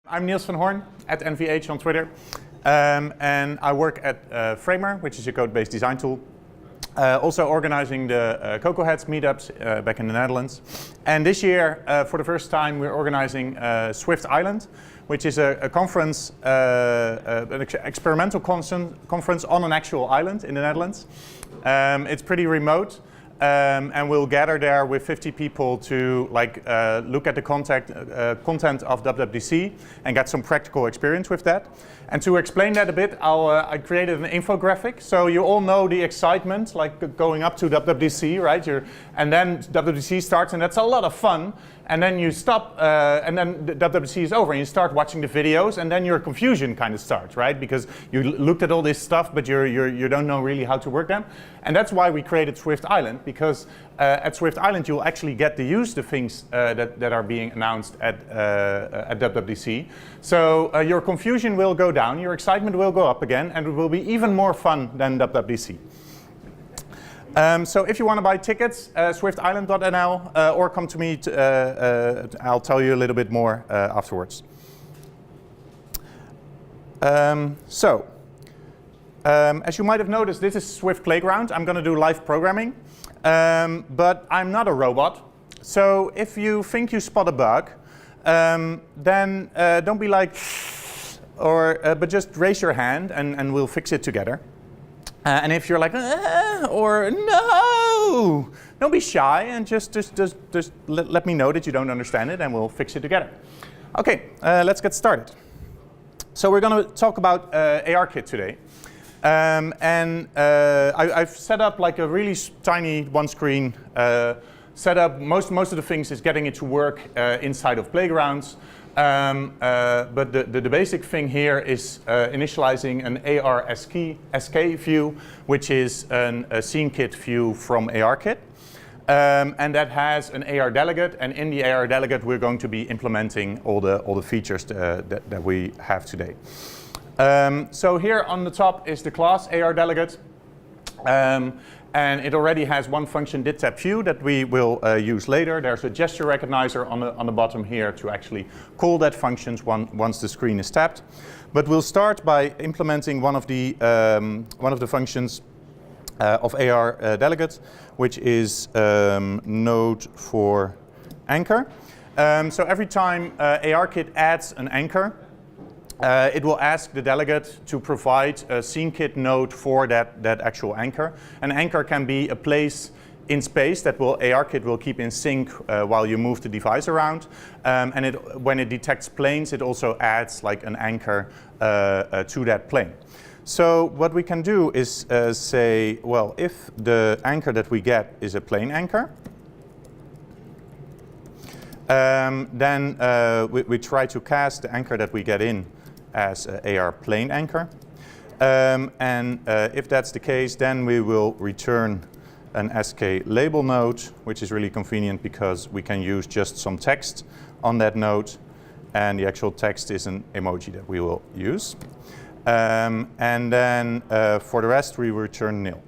I'm Niels Van Hoorn at NVH on Twitter, and I work at Framer, which is a code-based design tool. Also organizing the Cocoa Heads meetups back in the Netherlands. And this year, for the first time, we're organizing Swift Island, which is a conference, an experimental conference on an actual island in the Netherlands. It's pretty remote. And we'll gather there with 50 people to look at the content of WWDC and get some practical experience with that. And to explain that a bit, I created an infographic. So you all know the excitement, like going up to WWDC, right? And then WWDC starts, and that's a lot of fun. And then you stop, and then the WWDC is over, and you start watching the videos, and then your confusion kind of starts, right? Because you looked at all this stuff, but you don't know really how to work them. And that's why we created Swift Island, because at Swift Island you'll actually get to use the things that are being announced at WWDC. So your confusion will go down, your excitement will go up again, and it will be even more fun than WWDC. So if you want to buy tickets, swiftisland.nl, or come to me, I'll tell you a little bit more afterwards. As you might have noticed, this is Swift Playground. I'm going to do live programming, but I'm not a robot. So if you think you spot a bug, then don't be like, but just raise your hand and we'll fix it together. And if you're like, or no, don't be shy and just let me know that you don't understand it and we'll fix it together. Okay, let's get started. So we're going to talk about ARKit today. I've set up like a really tiny one-screen setup. Most of the things is getting it to work inside of playgrounds. But the basic thing here is initializing an ARSK view, which is a Sinkit view from ARKit. And that has an ARDelegate, and in the ARDelegate we're going to be implementing all the features that we have today. So here on the top is the class ARDelegate. And it already has one function didTapView that we will use later. There's a gesture recognizer on the bottom here to actually call that function once the screen is tapped. But we'll start by implementing one of the functions of ARDelegate, which is node for anchor. So every time ARKit adds an anchor, it will ask the delegate to provide a Sinkit node for that actual anchor. An anchor can be a place in space that ARKit will keep in sync while you move the device around. And when it detects planes, it also adds like an anchor to that plane. So what we can do is say, well, if the anchor that we get is a plane anchor, then we try to cast the anchor that we get in as AR plane anchor. If that's the case, then we will return an SK label node, which is really convenient because we can use just some text on that node, and the actual text is an emoji that we will use. And then for the rest, we return nil.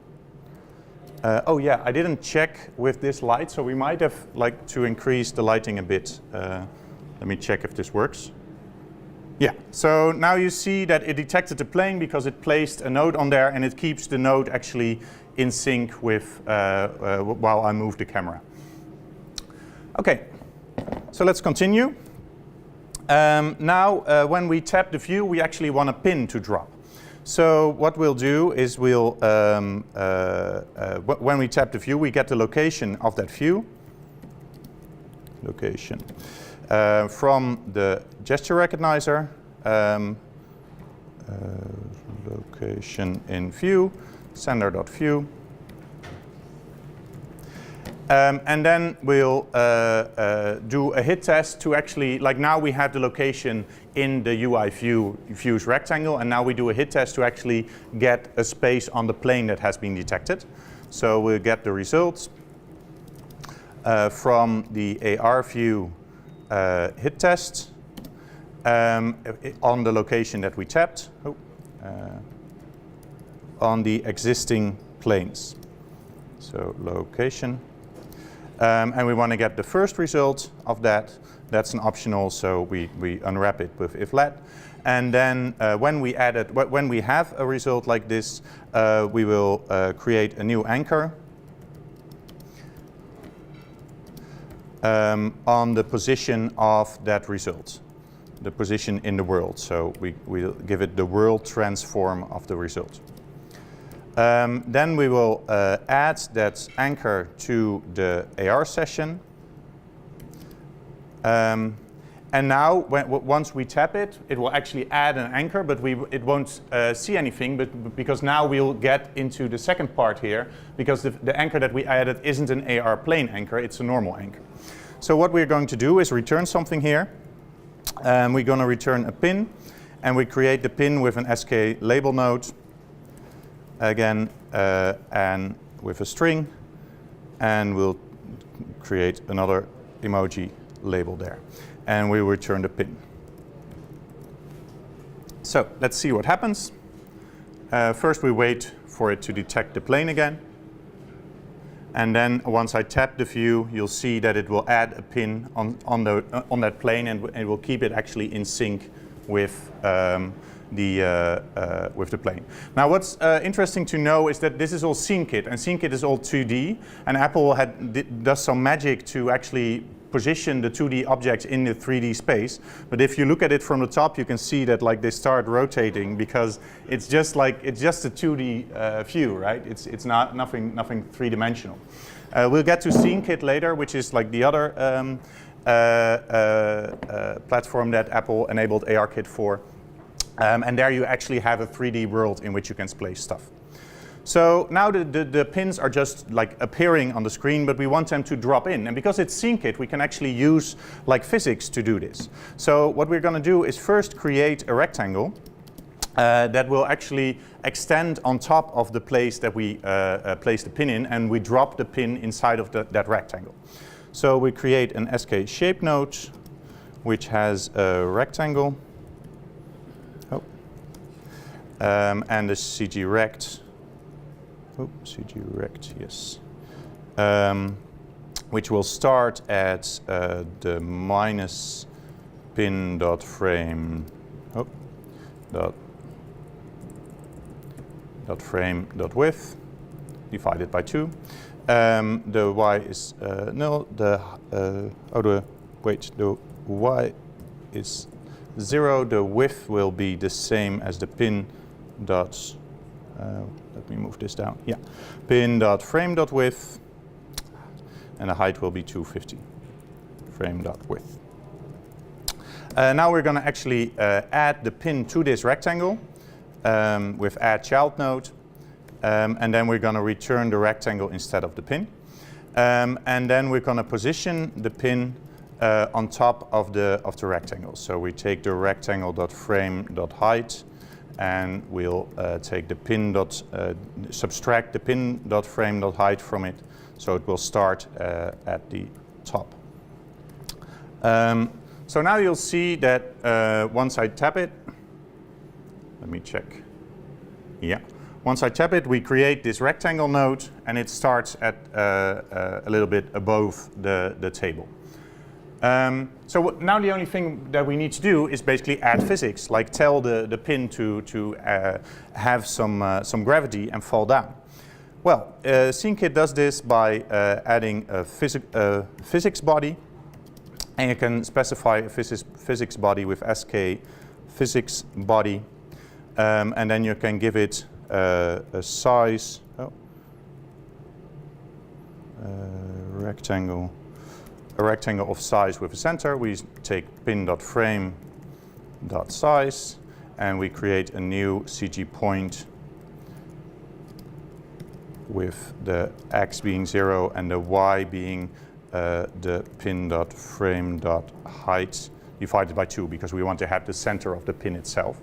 Oh yeah, I didn't check with this light, so we might have to increase the lighting a bit. Let me check if this works. Yeah, so now you see that it detected the plane because it placed a node on there, and it keeps the node actually in sync with while I move the camera. Okay, so let's continue. Now, when we tap the view, we actually want a pin to drop. So what we'll do is when we tap the view, we get the location of that view. Location. From the gesture recognizer, location in view, sender.view. And then we'll do a hit test to actually, like now we have the location in the UI view's rectangle, and now we do a hit test to actually get a space on the plane that has been detected. So we'll get the results from the AR view hit test on the location that we tapped, on the existing planes. So location. And we want to get the first result of that That's an optional, so we unwrap it with if let. And then when we have a result like this, we will create a new anchor on the position of that result, the position in the world. So we'll give it the world transform of the result. Then we will add that anchor to the AR session. And now, once we tap it, it will actually add an anchor, but it won't see anything, because now we'll get into the second part here, because the anchor that we added isn't an AR plane anchor, it's a normal anchor. So what we're going to do is return something here. We're going to return a pin, and we create the pin with an SK label node, again, and with a string, and we'll create another emoji label there. And we return the pin. So let's see what happens. First we wait for it to detect the plane again. And then once I tap the view, you'll see that it will add a pin on that plane, and it will keep it actually in sync with the plane. Now what's interesting to know is that this is all Sinkit, and Sinkit is all 2D, and Apple does some magic to actually position the 2D objects in the 3D space. But if you look at it from the top, you can see that like they start rotating, because it's just a 2D view, right? It's not nothing three-dimensional. We'll get to Sinkit later, which is like the other platform that Apple enabled ARKit for. And there you actually have a 3D world in which you can place stuff. So now the pins are just like appearing on the screen, but we want them to drop in. And because it's Sinkit, we can actually use like physics to do this. So what we're going to do is first create a rectangle that will actually extend on top of the place that we place the pin in, and we drop the pin inside of that rectangle. So we create an SK shape node, which has a rectangle, and a CG rect. Oh, CG rect, yes. Which will start at the minus pin dot frame dot frame dot width divided by 2. The y is null. The y is 0. The width will be the same as the pin dot. Let me move this down. Yeah, pin dot frame dot width, and the height will be 250. Frame dot width. Now we're going to actually add the pin to this rectangle with add child node, and then we're going to return the rectangle instead of the pin, and then we're going to position the pin on top of the rectangle. So we take the rectangle dot frame dot height, and we'll take the pin dot subtract the pin dot frame dot height from it, so it will start at the top. So now you'll see that once I tap it, let me check. Yeah, once I tap it, we create this rectangle node, and it starts at a little bit above the table. So now the only thing that we need to do is basically add physics, like tell the pin to have some gravity and fall down. Well, Sinkit does this by adding a physics body, and you can specify a physics body with SK physics body, and then you can give it a size, rectangle. A rectangle of size with a center. We take pin.frame.size, and we create a new CG point with the x being 0 and the y being the pin.frame.height divided by 2, because we want to have the center of the pin itself.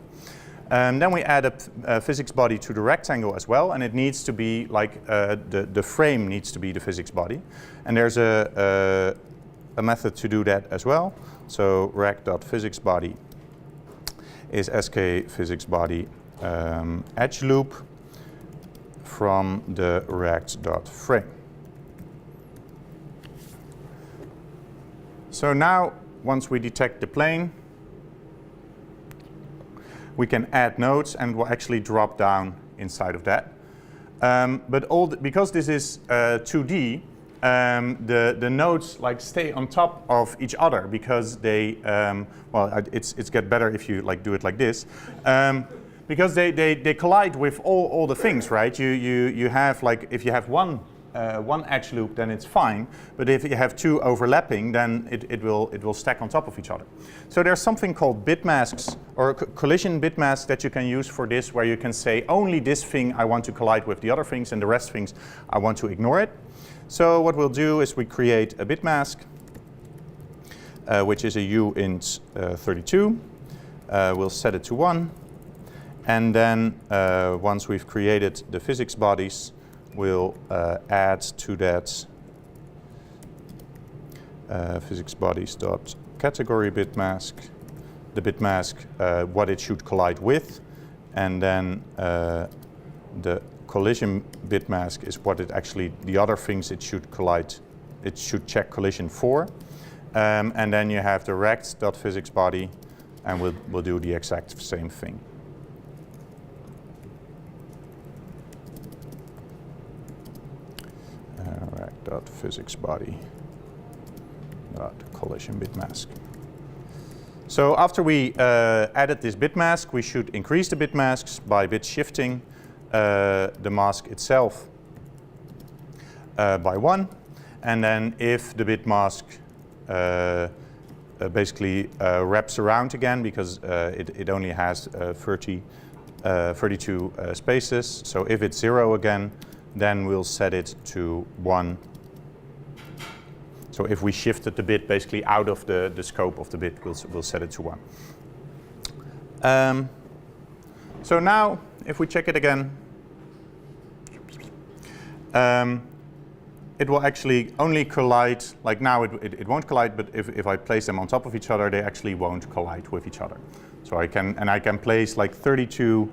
Then we add a physics body to the rectangle as well, and it needs to be like the frame needs to be the physics body, and there's a method to do that as well. So rect.physicsBody is SK physics body edge loop from the rect.frame. So now once we detect the plane, we can add nodes and we'll actually drop down inside of that. But because this is 2D, the nodes like stay on top of each other because they, it's get better if you like do it like this. Because they collide with all the things, right? You have like, if you have one edge loop, then it's fine. But if you have two overlapping, then it will stack on top of each other. So there's something called BitMasks or collision BitMasks that you can use for this, where you can say only this thing I want to collide with the other things, and the rest things I want to ignore it. So what we'll do is we create a BitMask, which is a uint 32. We'll set it to 1. And then once we've created the physics bodies, we'll add to that physics bodies dot category bitmask, the bitmask what it should collide with, and then the collision bitmask is what it actually, the other things it should collide, it should check collision for. And then you have the rect.physicsBody, and we'll do the exact same thing. Rect.physicsBody collision bitmask. So after we added this bitmask, we should increase the bitmasks by bit shifting the mask itself by 1. And then if the bitmask basically wraps around again, because it only has 32 spaces. So if it's 0 again, then we'll set it to 1. So if we shifted the bit basically out of the scope of the bit, we'll set it to 1. So now, if we check it again, it will actually only collide, like now it won't collide, but if I place them on top of each other, they actually won't collide with each other. So I can place like 32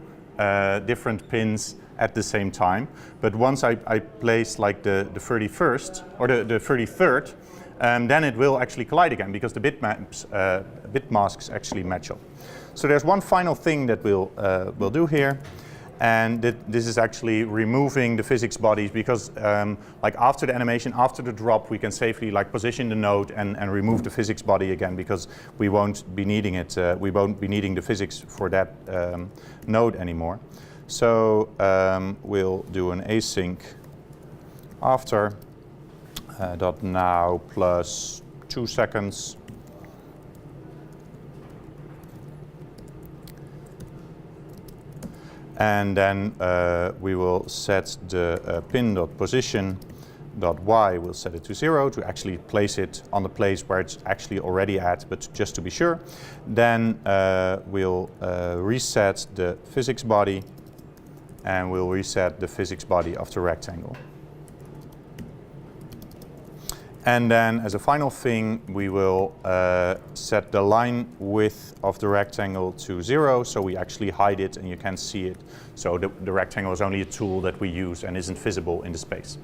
different pins at the same time. But once I place like the 31st or the 33rd, then it will actually collide again because the bitmasks actually match up. So there's one final thing that we'll do here, and this is actually removing the physics bodies, because like after the animation, after the drop, we can safely like position the node and remove the physics body again, because we won't be needing it. We won't be needing the physics for that node anymore. So we'll do an async after dot now plus 2 seconds. And then we will set the pin.position.y, we'll set it to 0 to actually place it on the place where it's actually already at, but just to be sure. Then we'll reset the physics body, and we'll reset the physics body of the rectangle. And then as a final thing, we will set the line width of the rectangle to 0, so we actually hide it and you can't see it. So the rectangle is only a tool that we use and isn't visible in the space.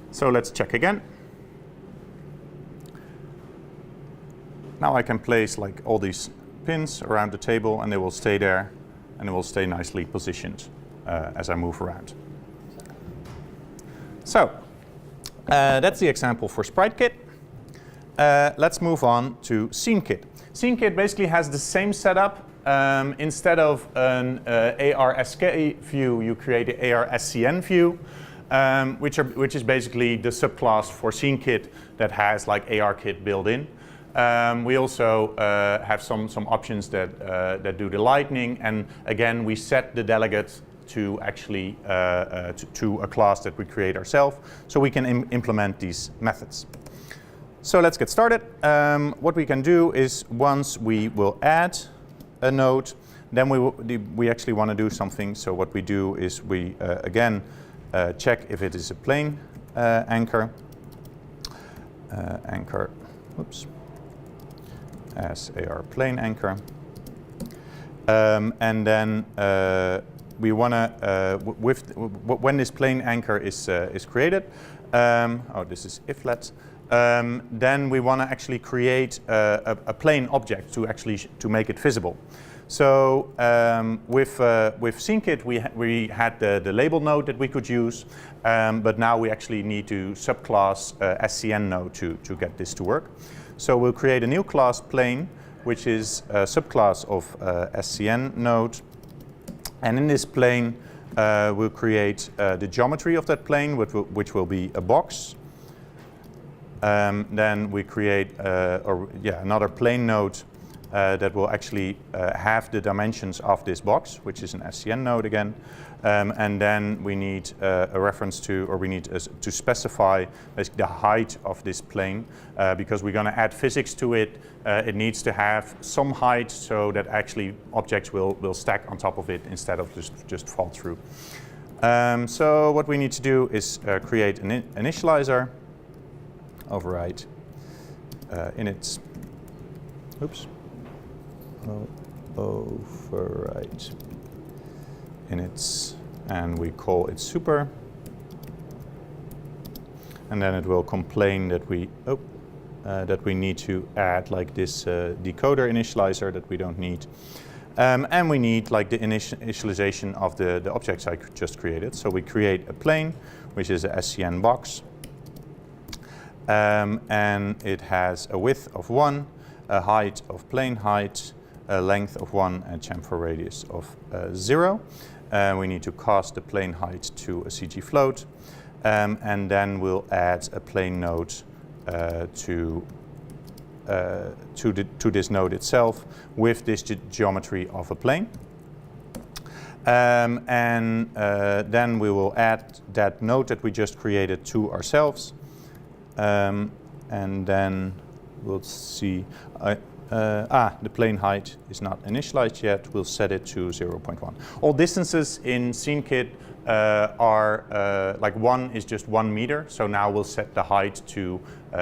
So let's check again. Now I can place like all these pins around the table, and they will stay there, and they will stay nicely positioned as I move around. So that's the example for SpriteKit. Let's move on to Sinkit. Sinkit basically has the same setup. Instead of an ARSK view, you create an ARSCN view, which is basically the subclass for Sinkit that has like ARKit built in. We also have some options that do the lightning, and again we set the delegate to actually to a class that we create ourselves, so we can implement these methods. So let's get started. What we can do is, once we will add a node, then we actually want to do something. So what we do is we again check if it is a plane anchor. Anchor, oops, as AR plane anchor, and then we want to, when this plane anchor is created, oh, this is iflet, then we want to actually create a plain object to make it visible. So with Sinkit, we had the label node that we could use, but now we actually need to subclass SCN node to get this to work. So we'll create a new class plane, which is a subclass of SCN node, and in this plane we'll create the geometry of that plane, which will be a box. Then we create another plane node that will actually have the dimensions of this box, which is an SCN node again. And then we need a reference to, or we need to specify basically the height of this plane, because we're going to add physics to it. It needs to have some height so that actually objects will stack on top of it instead of just fall through. So what we need to do is create an initializer, override init. Oops. Override init, and we call it super, and then it will complain that we need to add like this decoder initializer that we don't need, and we need like the initialization of the objects I just created. So we create a plane, which is a SCN box, and it has a width of 1, a height of plane height, a length of 1, and chamfer radius of 0. We need to cast the plane height to a CG float, and then we'll add a plane node to this node itself with this geometry of a plane. Then we will add that node that we just created to ourselves, and then we'll see. The plane height is not initialized yet. We'll set it to 0.1. All distances in Sinkit are like 1 is just 1 meter. So now we'll set the height to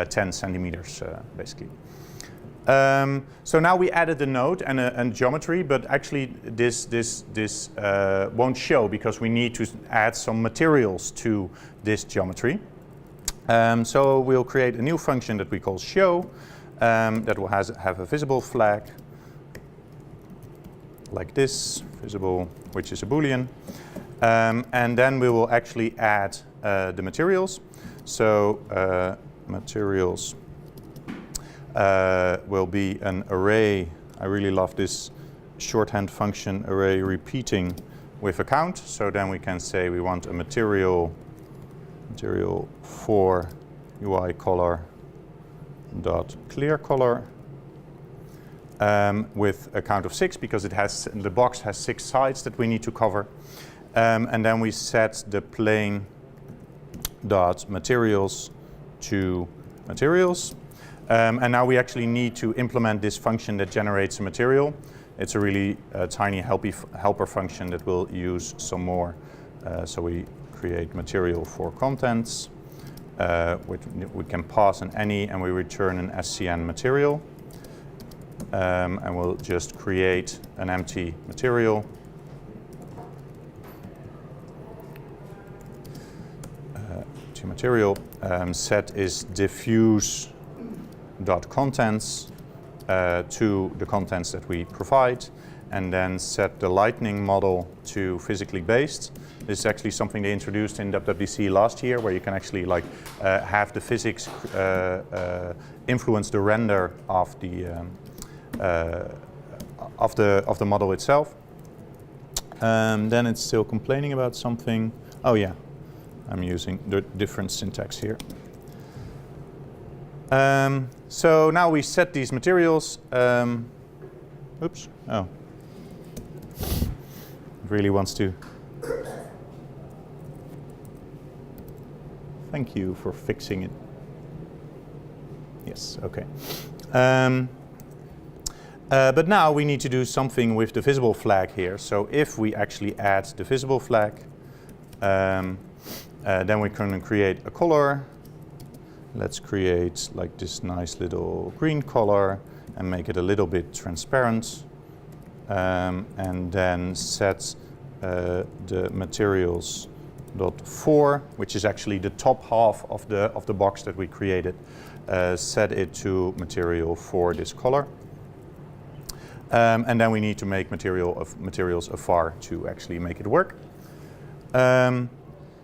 10 centimeters basically. So now we added the node and geometry, but actually this won't show because we need to add some materials to this geometry. So we'll create a new function that we call show. That will have a visible flag like this, visible, which is a Boolean. And then we will actually add the materials. So materials will be an array. I really love this shorthand function, array repeating with a count. So then we can say we want a material for UI color dot clear color with a count of 6 because the box has 6 sides that we need to cover, and then we set the plane dot materials to materials, and now we actually need to implement this function that generates a material. It's a really tiny helper function that we'll use some more. So we create material for contents. Which we can pass an any, and we return an SCN material, and we'll just create an empty material. To material, set is diffuse dot contents to the contents that we provide, and then set the lightning model to physically based. This is actually something they introduced in WWDC last year, where you can actually like have the physics influence the render of the model itself. Then it's still complaining about something. Oh yeah, I'm using the different syntax here. So now we set these materials. Oops. Oh. It really wants to. Thank you for fixing it. Yes, okay. But now we need to do something with the visible flag here. So if we actually add the visible flag, then we can create a color. Let's create like this nice little green color and make it a little bit transparent. And then set the materials dot 4, which is actually the top half of the box that we created. Set it to material for this color. And then we need to make materials afar to actually make it work.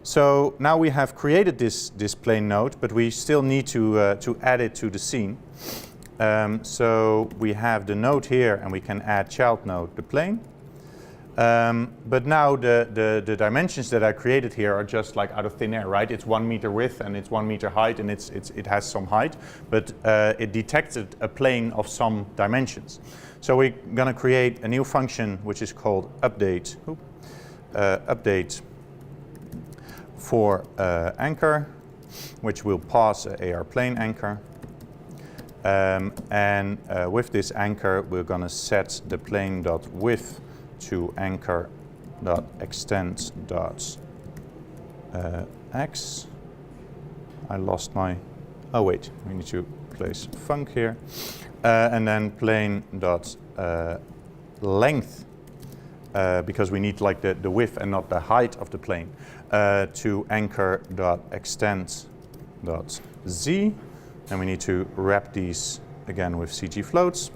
So now we have created this plane node, but we still need to add it to the scene. So we have the node here, and we can add child node, the plane. But now the dimensions that I created here are just like out of thin air, right? It's 1 meter width and it's 1 meter height, and it has some height, but it detected a plane of some dimensions. So we're going to create a new function which is called update. Update for anchor, which will pass AR plane anchor. And with this anchor, we're going to set the plane dot width to anchor dot extend dot x. I lost my. Oh wait, we need to place func here, and then plane dot length. Because we need like the width and not the height of the plane, to anchor.extend.z, and we need to wrap these again with CG floats.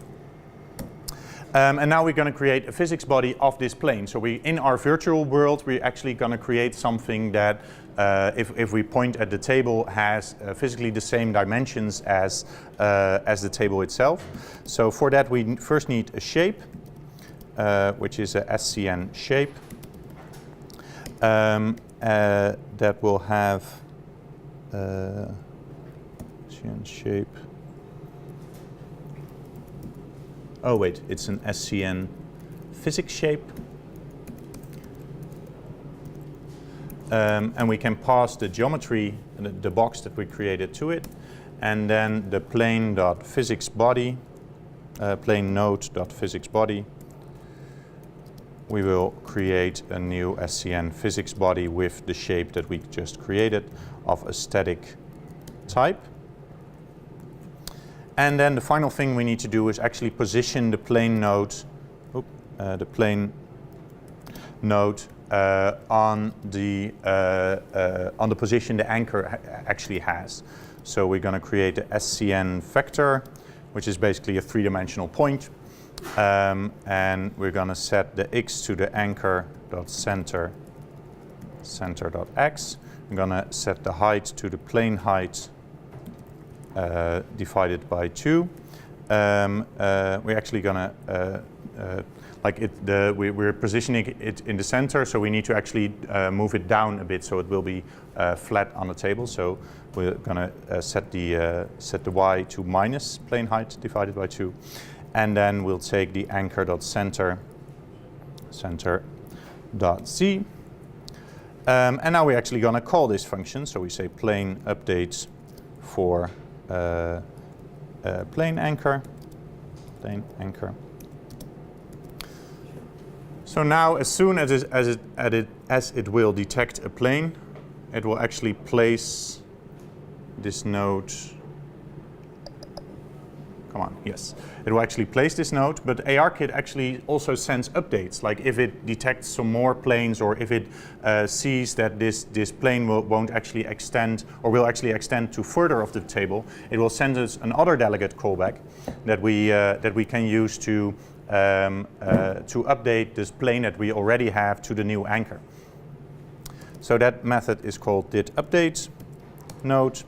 And now we're going to create a physics body of this plane. So in our virtual world, we're actually going to create something that, if we point at the table, has physically the same dimensions as the table itself. So for that, we first need a shape. Which is a SCN shape that will have SCN shape. Oh wait, it's an SCN physics shape, and we can pass the geometry, the box that we created, to it, and then the plane dot physics body, plane node dot physics body. We will create a new SCN physics body with the shape that we just created of a static type. And then the final thing we need to do is actually position the plane node, on the position the anchor actually has. So we're going to create a SCN vector, which is basically a three-dimensional point. And we're going to set the x to the anchor.center, center.x. We're going to set the height to the plane height divided by 2. We're actually going to, we're positioning it in the center, so we need to actually move it down a bit so it will be flat on the table. So we're going to set the y to minus plane height divided by 2. And then we'll take the anchor.center, center.z. And now we're actually going to call this function. So we say plane update for plane anchor. So now, as soon as it will detect a plane, it will actually place this node. Come on, yes. It will actually place this node, but ARKit actually also sends updates. Like if it detects some more planes, or if it sees that this plane won't actually extend, or will actually extend to further of the table, it will send us an ARDelegate callback that we can use to update this plane that we already have to the new anchor. So that method is called didUpdate node.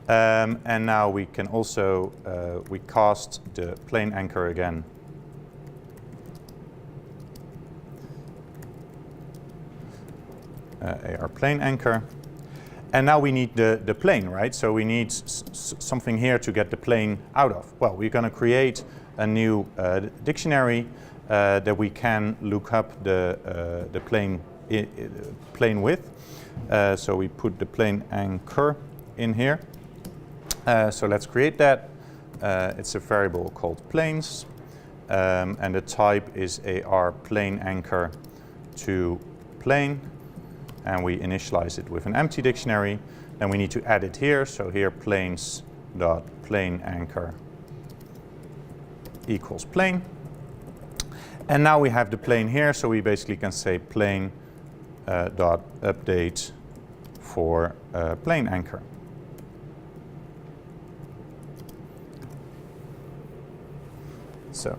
And now we can also, we cast the plane anchor again. AR plane anchor. And now we need the plane, right? So we need something here to get the plane out of. Well, we're going to create a new dictionary that we can look up the plane width. So we put the plane anchor in here. So let's create that. It's a variable called planes, and the type is AR plane anchor to plane, and we initialize it with an empty dictionary. Then we need to add it here. So here planes dot plane anchor equals plane, and now we have the plane here. So we basically can say plane dot update for plane anchor. So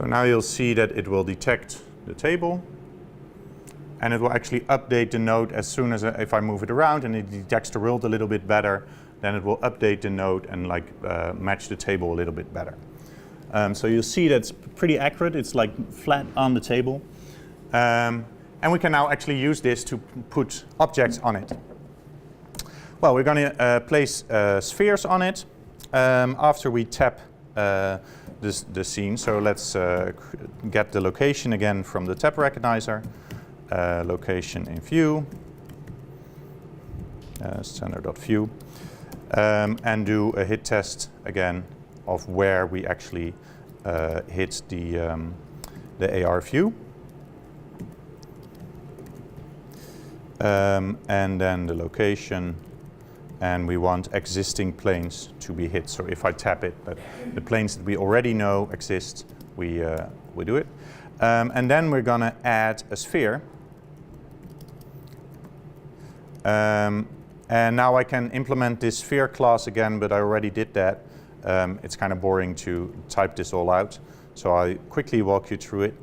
now you'll see that it will detect the table, and it will actually update the node as soon as if I move it around and it detects the world a little bit better, then it will update the node and like match the table a little bit better. So you'll see that's pretty accurate. It's like flat on the table. And we can now actually use this to put objects on it. Well, we're going to place spheres on it after we tap the scene. So let's get the location again from the tap recognizer. Location in view, standard.view, and do a hit test again of where we actually hit the AR view. And then the location, and we want existing planes to be hit. So if I tap it, but the planes that we already know exist, we do it. And then we're going to add a sphere. And now I can implement this sphere class again, but I already did that. It's kind of boring to type this all out, so I quickly walk you through it.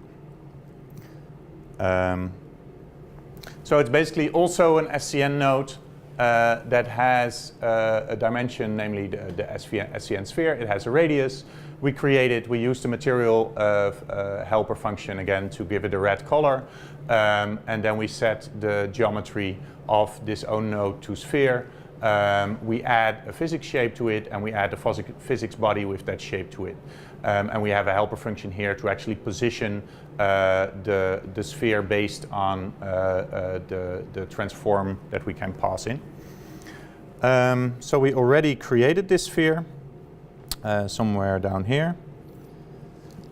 So it's basically also an SCN node that has a dimension, namely the SCN sphere. It has a radius. We used the material helper function again to give it a red color. And then we set the geometry of this own node to sphere. We add a physics shape to it, and we add a physics body with that shape to it. And we have a helper function here to actually position the sphere based on the transform that we can pass in. So we already created this sphere somewhere down here.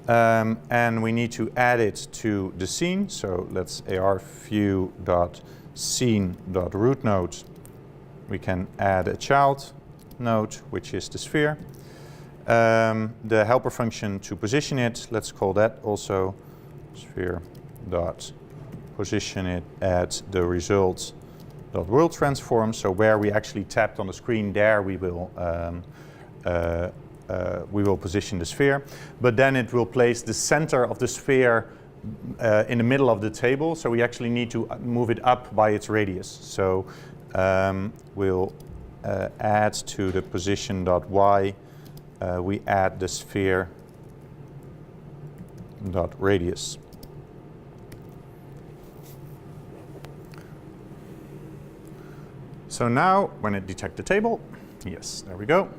And we need to add it to the scene. So let's arview.scene.root node. We can add a child node, which is the sphere. The helper function to position it, let's call that also sphere.position it at the result.world transform. So where we actually tapped on the screen, there we will position the sphere. But then it will place the center of the sphere in the middle of the table. So we actually need to move it up by its radius. So we'll add to the position.y, we add the sphere.radius. So now when it detects the table, yes, there we go.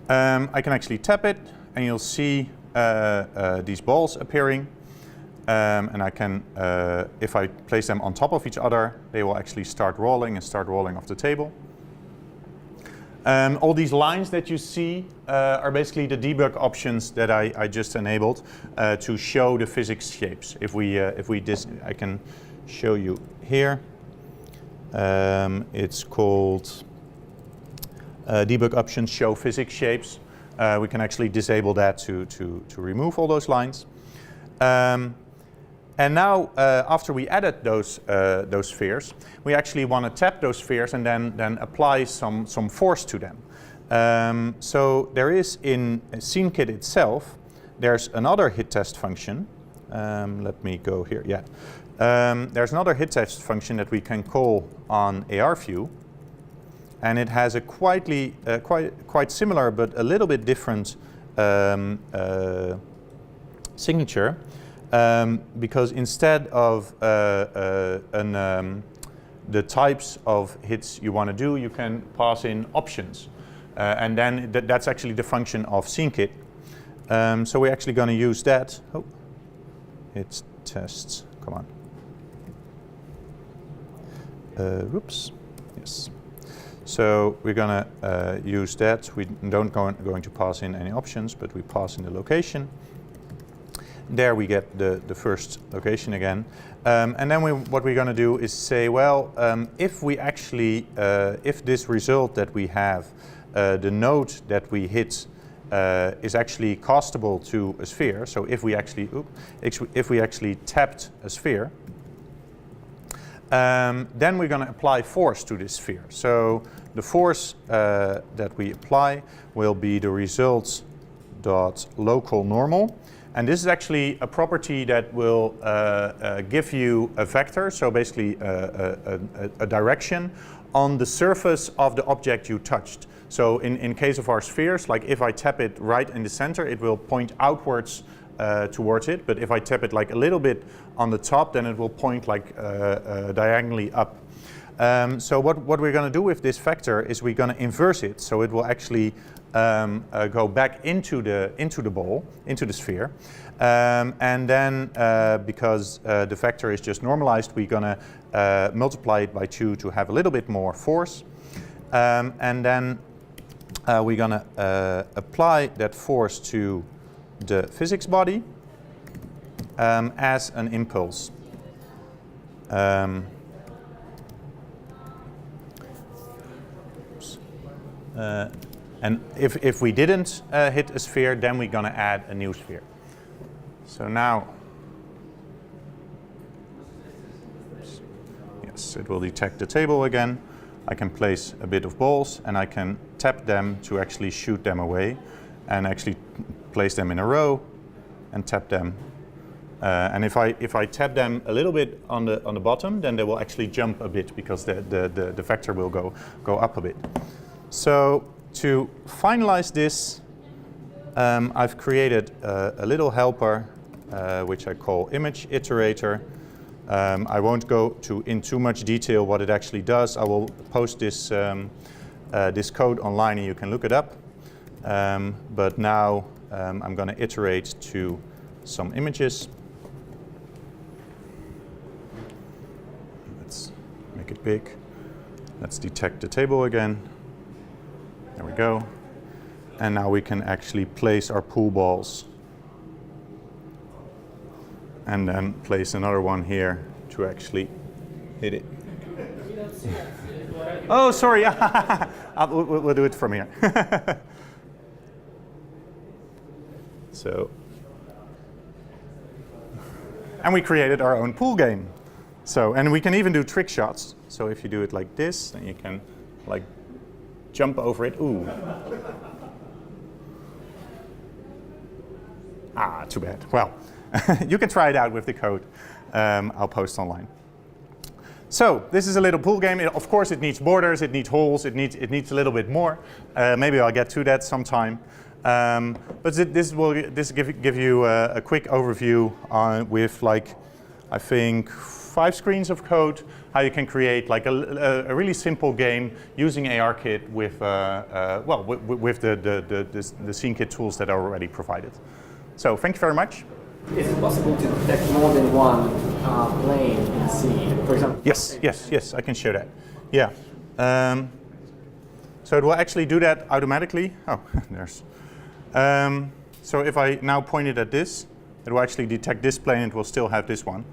I can actually tap it, and you'll see these balls appearing. And I can, if I place them on top of each other, they will actually start rolling off the table. All these lines that you see are basically the debug options that I just enabled to show the physics shapes. If we I can show you here. It's called debug options show physics shapes. We can actually disable that to remove all those lines. And now, after we added those spheres, we actually want to tap those spheres and then apply some force to them. So there is in Sinkit itself, there's another hit test function. Let me go here. Yeah, there's another hit test function that we can call on ARView, and it has a quite similar but a little bit different signature. Because instead of the types of hits you want to do, you can pass in options. And then that's actually the function of Sinkit. So we're actually going to use that. Oh, hit tests, come on. Whoops, yes. So we're going to use that. We don't going to pass in any options, but we pass in the location. There we get the first location again. And then what we're going to do is say, well, if we actually, if this result that we have, the node that we hit is actually castable to a sphere, so if we actually tapped a sphere, Then we're going to apply force to this sphere. So the force that we apply will be the results dot local normal. And this is actually a property that will give you a vector, so basically a direction on the surface of the object you touched. So in case of our spheres, like if I tap it right in the center, it will point outwards towards it. But if I tap it like a little bit on the top, then it will point like diagonally up. So what we're going to do with this vector is we're going to inverse it. So it will actually go back into the ball, into the sphere. And then because the vector is just normalized, we're going to multiply it by 2 to have a little bit more force. And then we're going to apply that force to the physics body as an impulse. And if we didn't hit a sphere, then we're going to add a new sphere. So now, yes, it will detect the table again. I can place a bit of balls and I can tap them to actually shoot them away and actually place them in a row and tap them. And if I tap them a little bit on the bottom, then they will actually jump a bit because the vector will go up a bit. So to finalize this, I've created a little helper which I call image iterator. I won't go in too much detail what it actually does. I will post this this code online and you can look it up. But now I'm going to iterate to some images. Let's make it big. Let's detect the table again. There we go. And now we can actually place our pool balls. And then place another one here to actually hit it. Oh, sorry. We'll do it from here. So, and we created our own pool game. So, and we can even do trick shots. So if you do it like this, then you can like jump over it. Ooh. Ah, too bad. Well, you can try it out with the code. I'll post online. So this is a little pool game. Of course, it needs borders, it needs holes, it needs a little bit more. Maybe I'll get to that sometime. But this will give you a quick overview with like, I think, 5 screens of code, how you can create like a really simple game using ARKit with with the Sinkit tools that are already provided. So thank you very much. Is it possible to detect more than one plane in the scene? For example. Yes, I can show that. Yeah. So it will actually do that automatically. Oh, there's. So if I now point it at this, it will actually detect this plane. It will still have this one.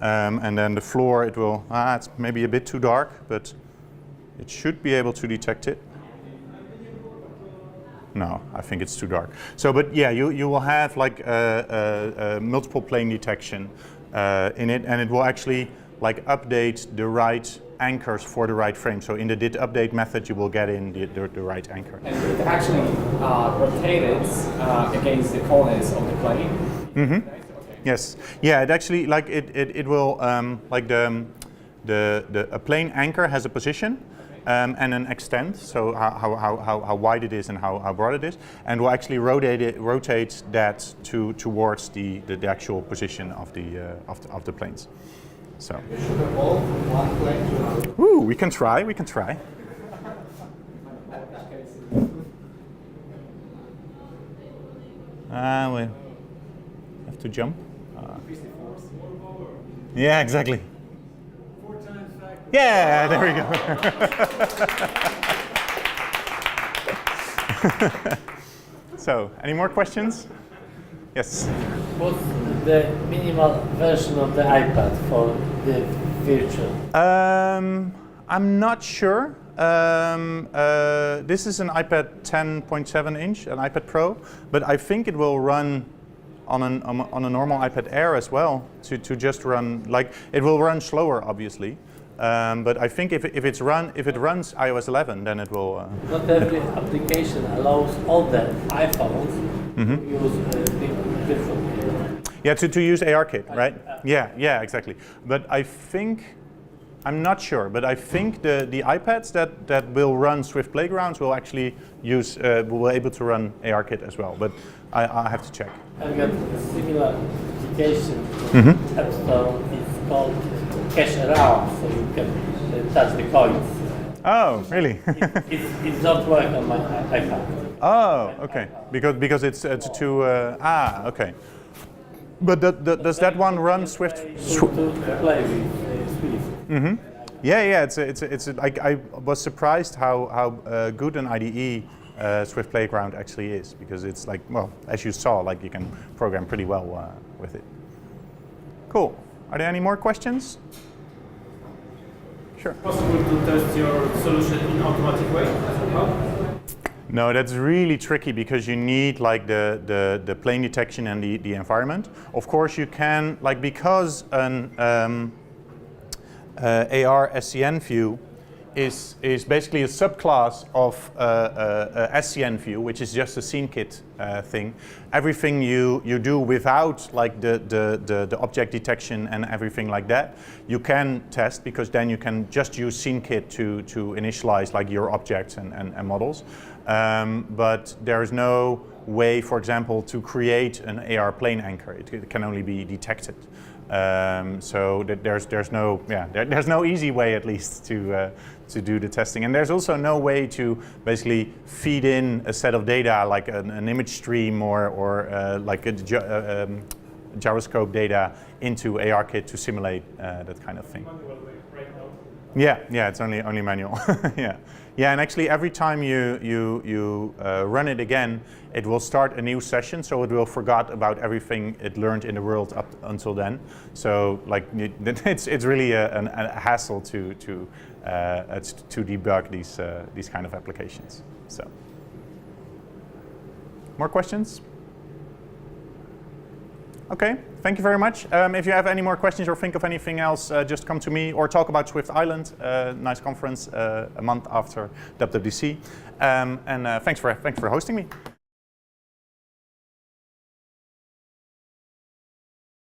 And then the floor, it will, it's maybe a bit too dark, but it should be able to detect it. No, I think it's too dark. So, but yeah, you will have like a multiple plane detection in it, and it will actually like update the right anchors for the right frame. So in the did update method, you will get in the right anchor. And it actually rotated against the corners of the plane. Mm-hmm. Okay. Yes. Yeah. It actually like it will like a plane anchor has a position. And an extent, so how wide it is and how broad it is, and we'll actually rotate that towards the actual position of the planes. So. Ooh, we can try. We have to jump. Yeah, exactly. Yeah, there we go. So, any more questions? Yes. What's the minimal version of the iPad for the future? I'm not sure. This is an iPad 10.7 inch, an iPad Pro, but I think it will run on a normal iPad Air as well to just run, like, it will run slower, obviously. But I think if it runs iOS 11, then it will. Not every application allows all the iPhones to use different. Yeah, to use ARKit, right? Yeah, exactly. But I think, I'm not sure, but I think the iPads that will run Swift Playgrounds will actually will be able to run ARKit as well. But I have to check. I've got a similar application to App Store. It's called Cash Around, so you can touch the coins. Oh, really? It don't work on my iPad. Oh, okay. Because it's too. Okay. But does that one run Swift? To play with Swift. Yeah. It's I was surprised how good an IDE Swift Playground actually is, because it's like, well, as you saw, like you can program pretty well with it. Cool. Are there any more questions? Sure. Possible to test your solution in automatic way as well? No, that's really tricky because you need like the plane detection and the environment. Of course, you can, like, because an AR SCN view is basically a subclass of SCN view, which is just a Sinkit thing. Everything you do without like the object detection and everything like that, you can test, because then you can just use Sinkit to initialize like your objects and models. But there is no way, for example, to create an AR plane anchor. It can only be detected. So that there's no easy way, at least, to do the testing. And there's also no way to basically feed in a set of data like an image stream or like a gyroscope data into ARKit to simulate that kind of thing. Yeah, it's only manual. Yeah, and actually every time you run it again, it will start a new session, so it will forget about everything it learned in the world up until then. So like it's really a hassle to debug these kind of applications. So, more questions? Okay, thank you very much. If you have any more questions or think of anything else, just come to me or talk about Swift Island, nice conference a month after WWDC. And thanks for hosting me.